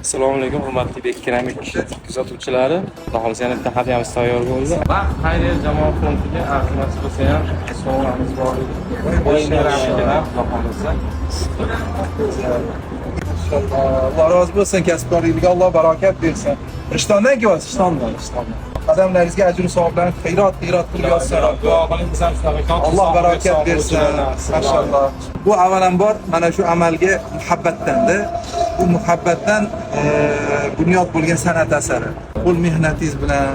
Assalomu alaykum, hurmatli Bek keramik kuzatuvchilari. Xudo xolisa yana bitta hadyamiz tayyor bo'ldi. Va xayriya jamoa frontiga arzimas bo'lsa ham sovg'amiz bor edi. O'yin keramikdan xudo xolisa. Allah razı olsun, kasbkorligiga Alloh barokat bersin. Rishtondan kelyapsiz? Ishtondan. Qadamlaringizga ajr savoblarni xiyrat qilib yozsin. Alloh barokat bersin. Maşallah. Bu avvalambor mana shu amalga muhabbatdan-da. Bu muhabbatdan bunyod bo'lgan san'at asari. Qo'l mehnatingiz bilan,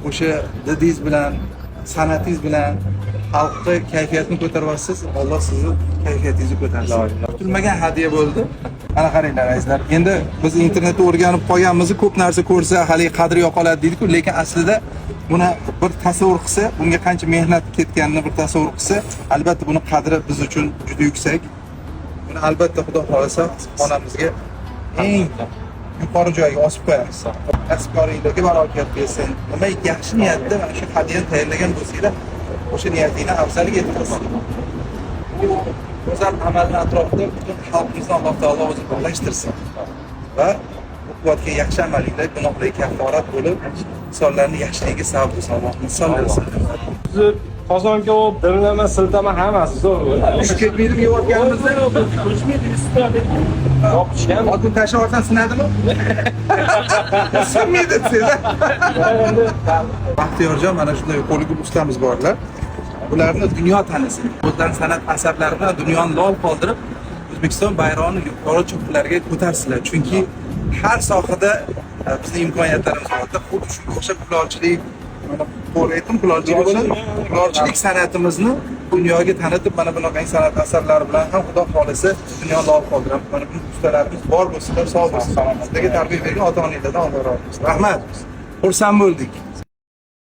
o'sha didingiz bilan, san'atingiz bilan xalqqa kayfiyatni ko'taryapsiz. Alloh sizni kayfiyatingizni ko'tarsin. Kutilmagan hadya bo'ldi. Mana qaranglar azizlar. Endi biz internetda o'rganib qolganmiz, ko'p narsa ko'rsa hali qadri yo'qoladi deydi-ku, lekin aslida buni bir tasavvur qilsa, bunga qancha mehnat ketganini bir tasavvur qilsa, albatta buni qadri biz uchun juda yuksak. Buni albatta Xudo xolasa onamizga eng yuqori joyga osib qo'yamiz. Kasbkorliklarga barokat bersin. Nima yaxshi niyatda mana shu hadyani tayyorlagan bo'lsanglar, o'sha niyatingni afzalga yetkazsin. Go'zal amalni atrofida butun xalqimizni Alloh taolo o'zi birlashtirsin va bu qilayotgan yaxshi amalinglar gunohlarga kafforat bo'lib, insonlarni yaxshiligiga sabab bo'lsin. Alloh inson bersin. Qozonga o dirlama, siltama hammasi zo'r bo'ladi. Shu ketmaydi yeyotganimizda Yopishgan. oddiy tashlab yuborsan sinadimi? Sinmaydi siz. Baxtiyorjon mana shunday qo'liga ustamiz borlar. Ularni dunyo tanisin. O'zlarining san'at asarlari bilan dunyoni lol qoldirib, O'zbekiston bayrog'ini yuqori cho'qqilarga ko'tarsinlar. Chunki har sohada bizning imkoniyatlarimiz bor. Xuddi shunga o'xshab kulolchilik, mana qo'raytim kulolchilik bo'ladi. Kulolchilik san'atimizni dunyoga tanitib, mana bunaqa san'at asarlari bilan ham Xudo xolisa dunyoni lol qoldirib, mana bu ustalarimiz bor bo'lsinlar, sog' bo'lsin. Sizlarga tarbiya bergan ota-onalardan Alloh razı bo'lsin. Rahmat. Xursand bo'ldik.